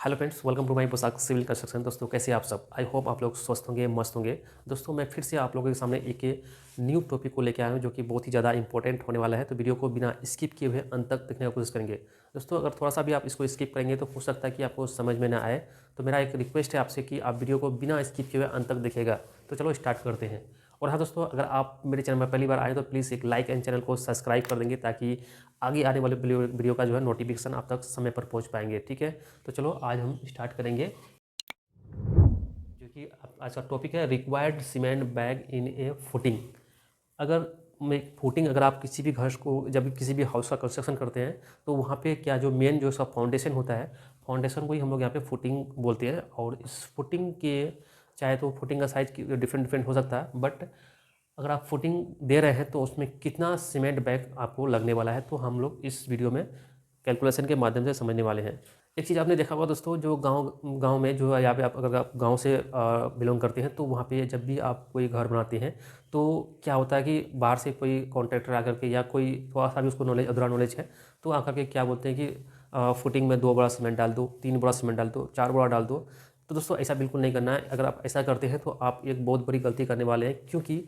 Hello friends, welcome to my Poshak civil construction. दोस्तों कैसे आप सब? आई होप आप लोग स्वस्थ होंगे, मस्त होंगे। दोस्तों मैं फिर से आप लोगों के सामने एक न्यू टॉपिक को लेकर आया हूं जो कि बहुत ही ज़्यादा इंपॉर्टेंट होने वाला है। तो वीडियो को बिना स्किप किए हुए अंत तक देखने की कोशिश करेंगे। दोस्तों अगर थोड़ा सा भी आप इसको स्किप करेंगे तो हो सकता है कि आपको समझ में ना आए। तो मेरा एक रिक्वेस्ट है आपसे कि आप वीडियो को बिना स्किप किए हुए अंत तक देखिएगा। तो चलो स्टार्ट करते हैं। और हाँ दोस्तों, अगर आप मेरे चैनल में पहली बार आए तो प्लीज़ एक लाइक एंड चैनल को सब्सक्राइब कर देंगे ताकि आगे आने वाले वीडियो का जो है नोटिफिकेशन आप तक समय पर पहुंच पाएंगे। ठीक है, तो चलो आज हम स्टार्ट करेंगे जो कि आज का टॉपिक है रिक्वायर्ड सीमेंट बैग इन ए फुटिंग। अगर मैं फुटिंग अगर आप किसी भी घर को जब भी किसी भी हाउस का कंस्ट्रक्शन करते हैं तो वहाँ पे क्या जो मेन जो उसका फाउंडेशन होता है, फाउंडेशन को ही हम लोग यहाँ पे फुटिंग बोलते हैं। और इस फुटिंग के चाहे तो फुटिंग का साइज डिफरेंट डिफरेंट हो सकता है, बट अगर आप फुटिंग दे रहे हैं तो उसमें कितना सीमेंट बैग आपको लगने वाला है तो हम लोग इस वीडियो में कैलकुलेशन के माध्यम से समझने वाले हैं। एक चीज़ आपने देखा होगा दोस्तों, जो गांव में जो यहाँ पे आप अगर आप गांव से बिलोंग करते हैं तो वहाँ पे जब भी आप कोई घर बनाते हैं तो क्या होता है कि बाहर से कोई कॉन्ट्रैक्टर आकर के या कोई थोड़ा सा भी उसको नॉलेज अधूरा नॉलेज है तो आकर के क्या बोलते हैं कि फुटिंग में 2 बोरा सीमेंट डाल दो, 3 बोरा सीमेंट डाल दो, 4 बोरा डाल दो। तो दोस्तों ऐसा बिल्कुल नहीं करना है। अगर आप ऐसा करते हैं तो आप एक बहुत बड़ी गलती करने वाले हैं, क्योंकि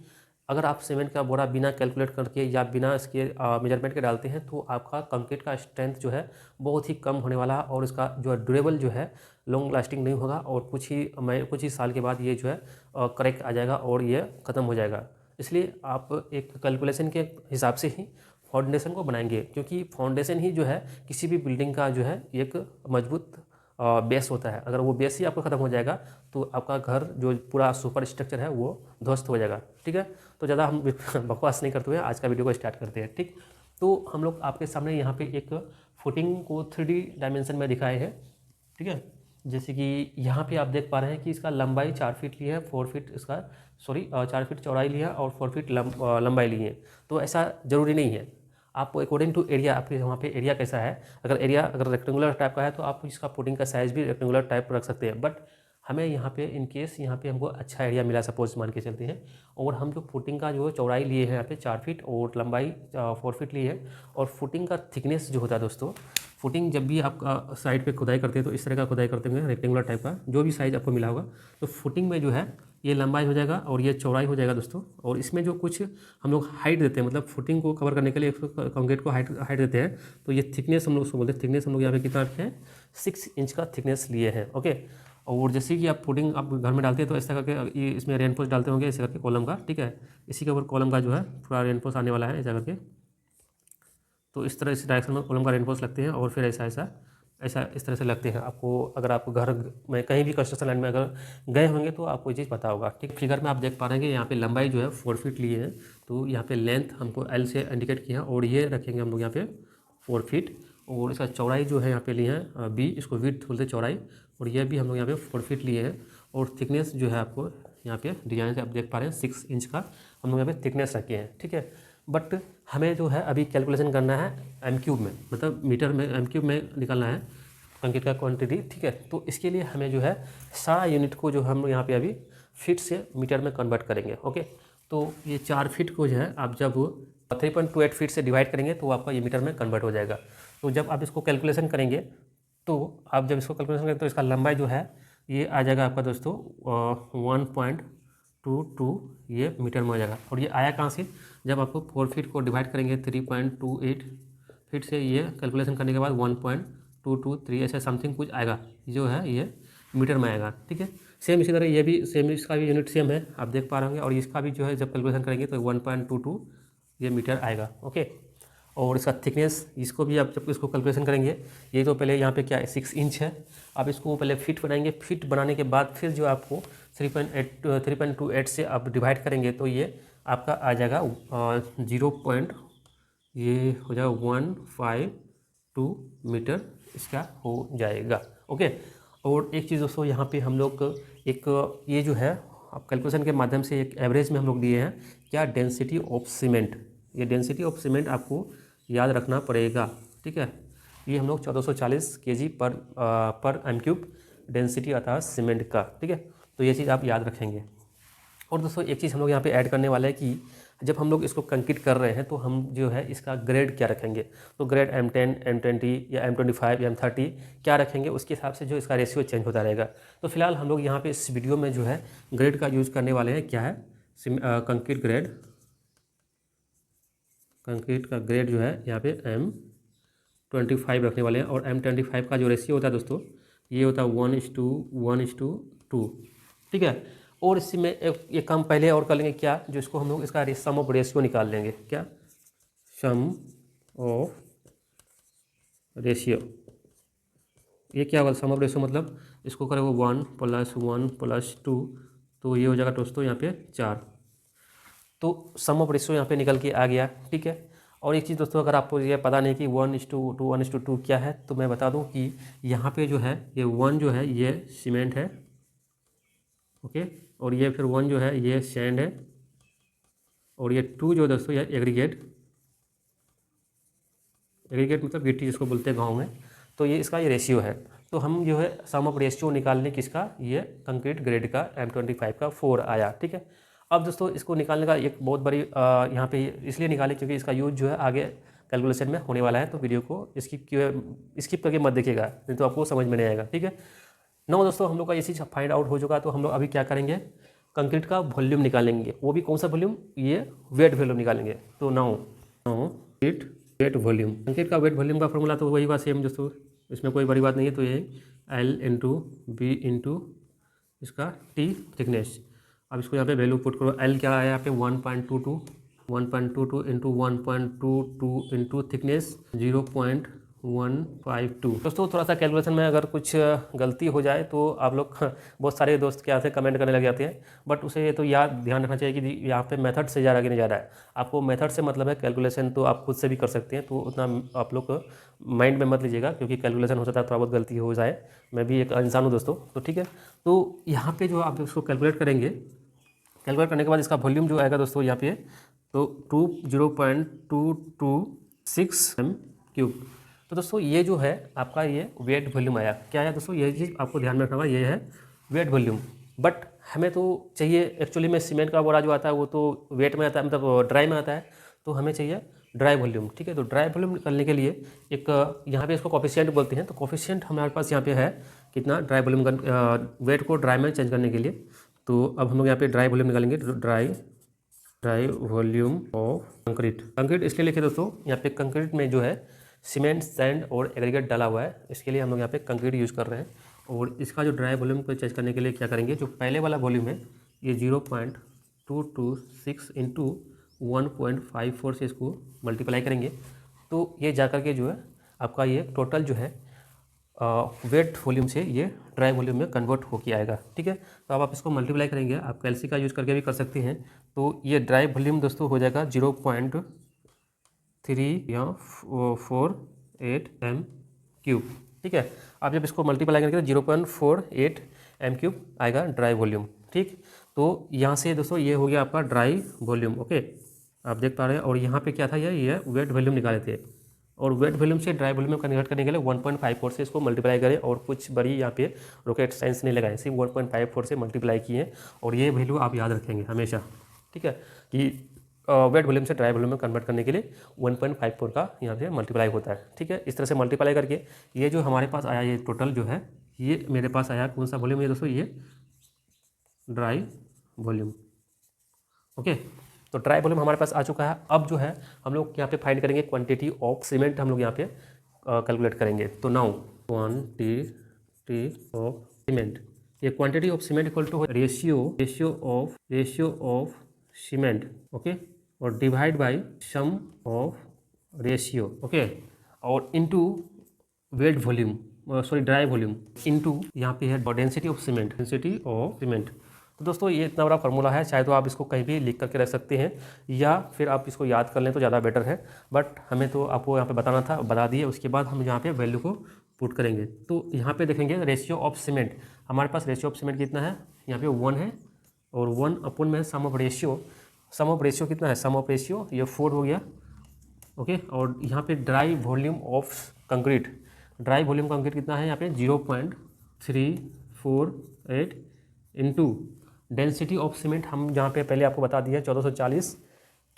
अगर आप सीमेंट का बोरा बिना कैलकुलेट करके या बिना इसके मेजरमेंट के डालते हैं तो आपका कंक्रीट का स्ट्रेंथ जो है बहुत ही कम होने वाला है और इसका जो है ड्यूरेबल जो है लॉन्ग लास्टिंग नहीं होगा और कुछ ही साल के बाद ये जो है करेक्ट आ जाएगा और ये ख़त्म हो जाएगा। इसलिए आप एक कैलकुलेशन के हिसाब से ही फाउंडेशन को बनाएंगे, क्योंकि फाउंडेशन ही जो है किसी भी बिल्डिंग का जो है एक मजबूत बेस होता है। अगर वो बेस ही आपका ख़त्म हो जाएगा तो आपका घर जो पूरा सुपर स्ट्रक्चर है वो ध्वस्त हो जाएगा। ठीक है, तो ज़्यादा हम बकवास नहीं करते हुए आज का वीडियो को स्टार्ट करते हैं। ठीक, तो हम लोग आपके सामने यहाँ पे एक फुटिंग को 3D डायमेंशन में दिखाए हैं। ठीक है, जैसे कि यहाँ पे आप देख पा रहे हैं कि इसका लंबाई 4 फीट ली है, 4 फीट इसका 4 फीट चौड़ाई ली है और 4 फीट लंबाई ली है। तो ऐसा ज़रूरी नहीं है, आप अकॉर्डिंग टू एरिया आपके वहाँ पे एरिया कैसा है, अगर एरिया अगर रेक्टेंगुलर टाइप का है तो आप इसका फुटिंग का साइज़ भी रेक्टेंगुलर टाइप रख सकते हैं। बट हमें यहाँ पे इन केस यहाँ पे हमको अच्छा एरिया मिला, सपोज मान के चलते हैं, और हम जो फुटिंग का जो चौड़ाई लिए हैं यहाँ पे 4 फीट और लंबाई 4 फीट ली है। और फुटिंग का थिकनेस जो होता है दोस्तों, फुटिंग जब भी आप साइड पे खुदाई करते हैं तो इस तरह का खुदाई करते होंगे रेक्टेंगुलर टाइप का, जो भी साइज़ आपको मिला होगा। तो फुटिंग में जो है ये लंबाई हो जाएगा और ये चौड़ाई हो जाएगा दोस्तों। और इसमें जो कुछ हम लोग हाइट देते हैं, मतलब फुटिंग को कवर करने के लिए कंक्रीट को हाइट देते हैं, तो ये थिकनेस हम लोग उसको बोलते हैं। थिकनेस हम लोग यहाँ पे कितना रखे हैं, 6 इंच का थिकनेस लिए हैं। ओके, और जैसे कि आप फुटिंग आप घर में डालते हैं तो ऐसा करके ये इसमें रेनफोर्स डालते होंगे ऐसे करके कॉलम का। ठीक है, इसी के ऊपर कॉलम का जो है पूरा रेनफोर्स आने वाला है ऐसा करके। तो इस तरह इस डायरेक्शन में कॉलम का रेनफोर्स लगते हैं और फिर ऐसा इस तरह से लगते हैं। आपको अगर आप घर में कहीं भी कंस्ट्रक्शन लाइन में अगर गए होंगे तो आपको ये चीज़ पता होगा। ठीक, फिगर में आप देख पा रहे हैं कि यहाँ पे लंबाई जो है 4 फीट लिए हैं, तो यहाँ पे लेंथ हमको एल से इंडिकेट किया और ये रखेंगे हम लोग यहाँ पे 4 फीट। और इसका चौड़ाई जो है यहाँ पे लिए हैं बी, इसको विड्थ बोलते हैं चौड़ाई, और ये भी हम लोग यहाँ पे 4 फीट लिए हैं। और थिकनेस जो है आपको यहाँ पे डिजाइन से आप देख पा रहे हैं 6 इंच का हम लोग यहाँ पे थिकनेस रखे हैं। ठीक है, बट हमें जो है अभी कैलकुलेशन करना है एम क्यूब में, मतलब मीटर में एम क्यूब में निकालना है कंक्रीट का क्वांटिटी। ठीक है, तो इसके लिए हमें जो है सारा यूनिट को जो हम यहाँ पे अभी फीट से मीटर में कन्वर्ट करेंगे। ओके, तो ये 4 फीट को जो है आप जब 3.28 फीट से डिवाइड करेंगे तो आपका ये मीटर में कन्वर्ट हो जाएगा। तो जब आप इसको कैलकुलेशन करेंगे तो आप जब इसको कैलकुलेशन करेंगे तो इसका लंबाई जो है ये आ जाएगा आपका दोस्तों 1.22 ये मीटर में आ जाएगा। और ये आया कहाँ से, जब आपको 4 फीट को डिवाइड करेंगे 3.28 फीट से, ये कैलकुलेशन करने के बाद 1.223 ऐसा समथिंग कुछ आएगा जो है ये मीटर में आएगा। ठीक है, सेम इसी तरह ये भी सेम, इसका भी यूनिट सेम है आप देख पा रहे होंगे। और इसका भी जो है जब कैलकुलेशन करेंगे तो 1.22 ये मीटर आएगा। ओके, और इसका थिकनेस, इसको भी आप जब इसको कैलकुलेशन करेंगे, ये तो पहले यहाँ पे क्या है 6 इंच है, आप इसको पहले फिट बनाएंगे। फिट बनाने के बाद फिर जो आपको 3.28 से आप डिवाइड करेंगे तो ये आपका आ जाएगा 0. ये हो जाएगा 152 मीटर इसका हो जाएगा। ओके, और एक चीज़ दोस्तों यहाँ पे हम लोग एक ये जो है आप कैलकुलेशन के माध्यम से एक एवरेज में हम लोग दिए हैं क्या, डेंसिटी ऑफ सीमेंट। ये डेंसिटी ऑफ सीमेंट आपको याद रखना पड़ेगा। ठीक है, ये हम लोग 1440 kg पर एम क्यूब डेंसिटी आता है सीमेंट का। ठीक है, तो ये चीज़ आप याद रखेंगे। और दोस्तों एक चीज़ हम लोग यहाँ पे ऐड करने वाले हैं कि जब हम लोग इसको कंक्रीट कर रहे हैं तो हम जो है इसका ग्रेड क्या रखेंगे, तो ग्रेड M10, M20 या M25 या M30 क्या रखेंगे, उसके हिसाब से जो इसका रेशियो चेंज होता रहेगा। तो फिलहाल हम लोग यहाँ पे इस वीडियो में जो है ग्रेड का यूज़ करने वाले हैं। क्या है, कंक्रीट ग्रेड, कंक्रीट का ग्रेड जो है यहाँ पे M25 रखने वाले हैं। और M25 का जो रेशियो होता है दोस्तों, ये होता है 1:1:2, ठीक है। और इसी में एक काम पहले और कर लेंगे, क्या, जो इसको हम लोग इसका सम ऑफ रेशियो निकाल लेंगे। क्या, सम ऑफ रेशियो, ये क्या होगा, सम ऑफ रेशियो मतलब इसको करेंगे 1 + 1 + 2, तो ये हो जाएगा दोस्तों यहाँ पे 4। तो सम ऑफ रेशियो यहाँ पे निकल के आ गया, ठीक है। और एक चीज़ दोस्तों, अगर आपको ये पता नहीं कि 1:2 1:2 क्या है, तो मैं बता दूं कि यहाँ पे जो है ये 1 जो है ये सीमेंट है, ओके, और ये फिर 1 जो है ये सैंड है, और ये 2 जो दोस्तों ये एग्रीगेट, एग्रीगेट मतलब गिट्टी जिसको बोलते हैं गाँव में। तो ये इसका ये रेशियो है। तो हम जो है सम ऑफ रेशियो निकालने किसका, ये कंक्रीट ग्रेड का M25 का 4 आया, ठीक है। अब दोस्तों इसको निकालने का एक बहुत बड़ी यहाँ पे इसलिए निकाले क्योंकि इसका यूज जो है आगे कैलकुलेशन में होने वाला है। तो वीडियो को स्किप करके मत देखिएगा, नहीं तो आपको समझ में नहीं आएगा, ठीक है। नौ दोस्तों, हम लोग का ये चीज़ फाइंड आउट हो चुका। तो हम लोग अभी क्या करेंगे, कंक्रीट का वॉल्यूम निकालेंगे। वो भी कौन सा वॉल्यूम, ये वेट वॉल्यूम निकालेंगे। तो नाउ वेट वॉल्यूम, कंक्रीट का वेट वॉल्यूम का फॉर्मूला तो वही बात सेम दोस्तों, इसमें कोई बड़ी बात नहीं है। तो ये L/B × इसका T थिकनेस। अब इसको यहाँ पे वैल्यू पुट करो। L क्या आया यहाँ पे 1.22 × 1.22 × थिकनेस 0.152। दोस्तों थोड़ा सा कैलकुलेशन में अगर कुछ गलती हो जाए तो आप लोग बहुत सारे दोस्त क्या से कमेंट करने लग जाते हैं, बट उसे तो याद ध्यान रखना चाहिए कि यहाँ पे मेथड से ज़्यादा आगे नहीं जा रहा है। आपको मेथड से मतलब है, कैलकुलेशन तो आप खुद से भी कर सकते हैं, तो उतना आप लोग माइंड में मत लीजिएगा, क्योंकि कैलकुलेशन हो सकता है थोड़ा बहुत गलती हो जाए। मैं भी एक इंसान हूँ दोस्तों, तो ठीक है। तो यहाँ पर जो आप इसको कैलकुलेट करेंगे, कैलकुलेट करने के बाद इसका वॉल्यूम जो आएगा दोस्तों यहाँ पे, तो 0.226 m³। तो दोस्तों ये जो है आपका ये वेट वॉल्यूम आया। क्या आया दोस्तों, ये चीज़ आपको ध्यान में रखना होगा, ये है वेट वॉल्यूम। बट हमें तो चाहिए एक्चुअली में सीमेंट का बोरा जो आता है वो तो वेट में आता है, मतलब ड्राई में आता है, तो हमें चाहिए ड्राई वॉल्यूम, ठीक है। तो ड्राई वॉल्यूम निकालने के लिए एक यहाँ पे इसको कोफिशिएंट बोलते हैं। तो कोफिशिएंट हमारे पास यहाँ पे है कितना, ड्राई वॉल्यूम वेट को ड्राई में चेंज करने के लिए। तो अब हम लोग यहाँ पे ड्राई वॉल्यूम निकालेंगे। Dry volume of concrete. Concrete इसलिए लिखे दोस्तों, यहाँ पे कंक्रीट में जो है सीमेंट, सैंड और एग्रीगेट डाला हुआ है, इसके लिए हम लोग यहाँ पे कंक्रीट यूज़ कर रहे हैं। और इसका जो ड्राई वॉल्यूम को चेंज करने के लिए क्या करेंगे, जो पहले वाला वॉल्यूम है ये 0.226 × 1.54 से इसको मल्टीप्लाई करेंगे, तो ये जा करके जो है आपका ये टोटल जो है वेट वॉल्यूम से ये ड्राई वॉल्यूम में कन्वर्ट होके आएगा, ठीक है। तो अब आप इसको मल्टीप्लाई करेंगे, आप कैलसी का यूज़ करके भी कर सकते हैं। तो ये ड्राई वॉल्यूम दोस्तों हो जाएगा 0.348 m³, ठीक है। आप जब इसको मल्टीप्लाई करेंगे तो 0.48 m³ आएगा ड्राई वॉल्यूम, ठीक। तो यहाँ से दोस्तों ये हो गया आपका ड्राई वॉल्यूम, ओके, आप देख पा रहे हैं। और यहाँ पे क्या था, ये वेट वॉल्यूम निकाले थे, और वेट वॉल्यूम से ड्राई वॉल्यूम में कन्वर्ट करने के लिए 1.54 से इसको मल्टीप्लाई करें, और कुछ बड़ी यहाँ पे रॉकेट साइंस नहीं लगाए, सिर्फ 1.54 से मल्टीप्लाई किए। और ये वैल्यू आप याद रखेंगे हमेशा, ठीक है, कि वेट वॉल्यूम से ड्राई वॉल्यूम में कन्वर्ट करने के लिए 1.54 का यहाँ पे मल्टीप्लाई होता है, ठीक है। इस तरह से मल्टीप्लाई करके ये जो हमारे पास आया, ये टोटल जो है ये मेरे पास आया कौन सा वॉल्यूम है दोस्तों, ये ड्राई वॉल्यूम, ओके। तो ड्राई वॉल्यूम हमारे पास आ चुका है। अब जो है हम लोग यहाँ पे फाइंड करेंगे क्वांटिटी ऑफ सीमेंट, हम लोग यहाँ पे कैलकुलेट करेंगे। तो नाउ क्वांटिटी ऑफ सीमेंट, ये quantity of cement equal to ratio of cement, okay, और divide by sum of ratio, okay, और into wet volume, sorry dry volume, into यहाँ पे है डेंसिटी ऑफ सीमेंट, तो दोस्तों ये इतना बड़ा फार्मूला है, चाहे तो आप इसको कहीं भी लिख करके रख सकते हैं, या फिर आप इसको याद कर लें तो ज़्यादा बेटर है। बट हमें तो आपको यहाँ पे बताना था, बता दिए। उसके बाद हम यहाँ पे वैल्यू को पुट करेंगे। तो यहाँ पे देखेंगे रेशियो ऑफ सीमेंट, हमारे पास रेशियो ऑफ सीमेंट कितना है, यहाँ पे 1 है, और 1 में सम ऑफ रेशियो कितना है, सम ऑफ रेशियो ये 4 हो गया, ओके। और यहाँ पे ड्राई वॉल्यूम ऑफ कंक्रीट, कितना है यहाँ पे 0.348 इंटू डेंसिटी ऑफ सीमेंट, हम जहाँ पे पहले आपको बता दिया 1440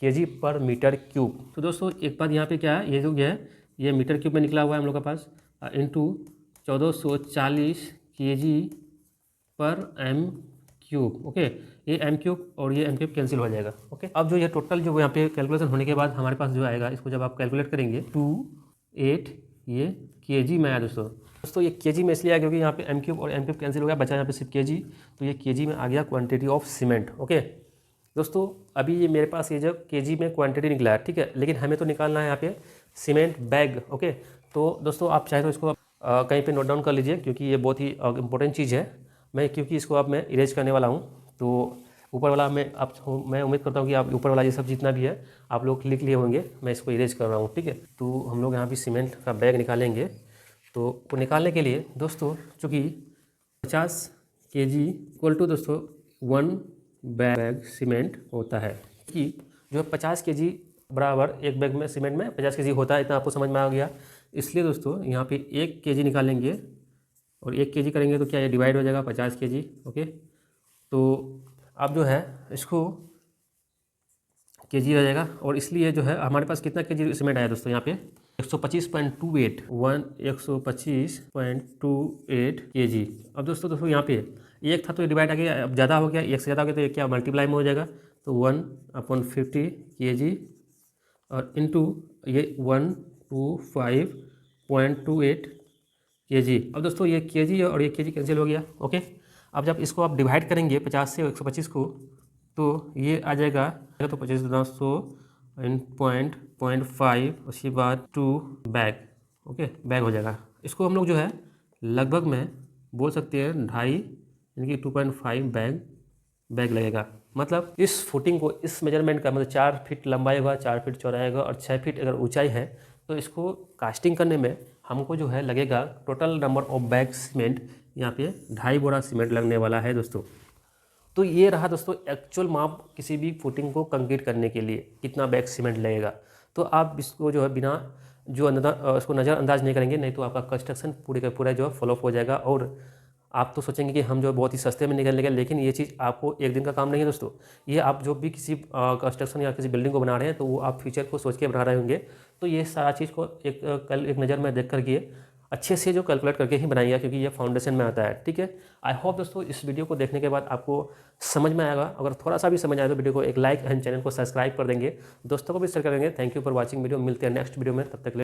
केजी पर मीटर क्यूब। तो दोस्तों एक बात यहाँ पे क्या है, ये जो है ये मीटर क्यूब में निकला हुआ है हम लोग के पास, इंटू 1440 केजी पर एम क्यूब। ओके, ये एम क्यूब और ये एम क्यूब कैंसिल हो जाएगा। ओके, अब जो ये टोटल जो यहाँ पे कैलकुलेशन होने के बाद हमारे पास जो आएगा, इसको जब आप कैलकुलेट करेंगे 28 ये केजी में आया दोस्तों ये केजी में इसलिए आया क्योंकि यहाँ पे एम क्यूब और एम क्यूब कैंसिल हो गया, बचा यहाँ पे सिर्फ केजी, तो ये केजी में आ गया क्वांटिटी ऑफ सीमेंट। ओके दोस्तों, अभी ये मेरे पास ये जो केजी में क्वांटिटी निकला है, ठीक है, लेकिन हमें तो निकालना है यहाँ पे सीमेंट बैग। ओके, तो दोस्तों आप चाहे तो इसको कहीं पे नोट डाउन कर लीजिए क्योंकि ये बहुत ही इंपॉर्टेंट चीज़ है। मैं क्योंकि इसको अब मैं इरेज करने वाला हूँ, तो ऊपर वाला मैं उम्मीद करता हूँ कि आप ऊपर वाला ये सब जितना भी है आप लोग लिख लिए होंगे, मैं इसको इरेज कर रहा हूँ। ठीक है, तो हम लोग यहाँ पे सीमेंट का बैग निकालेंगे। तो वो निकालने के लिए दोस्तों चूँकि 50 केजी इक्वल टू दोस्तों 1 बैग सीमेंट होता है, कि जो 50 केजी बराबर एक बैग में सीमेंट में 50 केजी होता है, इतना आपको समझ में आ गया। इसलिए दोस्तों यहाँ पे 1 केजी निकालेंगे और 1 केजी करेंगे तो क्या ये डिवाइड हो जाएगा 50 केजी। ओके, तो अब जो है इसको केजी आ जाएगा, और इसलिए जो है हमारे पास कितना केजी सीमेंट आया दोस्तों यहाँ पे 125.28 केजी। अब दोस्तों यहाँ पे एक था तो डिवाइड आ गया, अब ज़्यादा हो गया, एक से ज़्यादा हो गया तो ये क्या मल्टीप्लाई में हो जाएगा, तो 1/50 केजी और इंटू ये 125.28 केजी। अब दोस्तों ये केजी और ये केजी कैंसिल हो गया। ओके, अब जब इसको आप डिवाइड करेंगे 50 से 125 को, तो ये आ जाएगा तो 25.5 उसके बाद 2 बैग। ओके, बैग हो जाएगा। इसको हम लोग जो है लगभग में बोल सकते हैं 2.5 यानी कि 2.5 बैग लगेगा। मतलब इस फुटिंग को, इस मेजरमेंट का मतलब 4 फीट लंबाई होगा, 4 फीट चौड़ाई होगा और 6 फीट अगर ऊंचाई है, तो इसको कास्टिंग करने में हमको जो है लगेगा total number of bag cement यहाँ पे 2.5 बोरा सीमेंट लगने वाला है दोस्तों। तो ये रहा दोस्तों एक्चुअल माप किसी भी फुटिंग को कंक्रीट करने के लिए कितना बैग सीमेंट लगेगा। तो आप इसको जो है बिना जो इसको नज़रअंदाज नहीं करेंगे, नहीं तो आपका कंस्ट्रक्शन पूरे का पूरा जो है फ्लॉप हो जाएगा और आप तो सोचेंगे कि हम जो बहुत ही सस्ते में निकल लेंगे, लेकिन ये चीज़ आपको एक दिन का काम नहीं है दोस्तों। ये आप जो भी किसी कंस्ट्रक्शन या किसी बिल्डिंग को बना रहे हैं तो वो आप फ्यूचर को सोच के बना रहे होंगे, तो ये सारा चीज़ को एक नज़र में देख करके अच्छे से जो कैलकुलेट करके ही बनाइएगा क्योंकि ये फाउंडेशन में आता है। ठीक है, आई होप दोस्तों इस वीडियो को देखने के बाद आपको समझ में आएगा। अगर थोड़ा सा भी समझ आए तो वीडियो को एक लाइक एंड चैनल को सब्सक्राइब कर देंगे, दोस्तों को भी शेयर करेंगे। Thank you for watching video, मिलते हैं नेक्स्ट वीडियो में, तब तक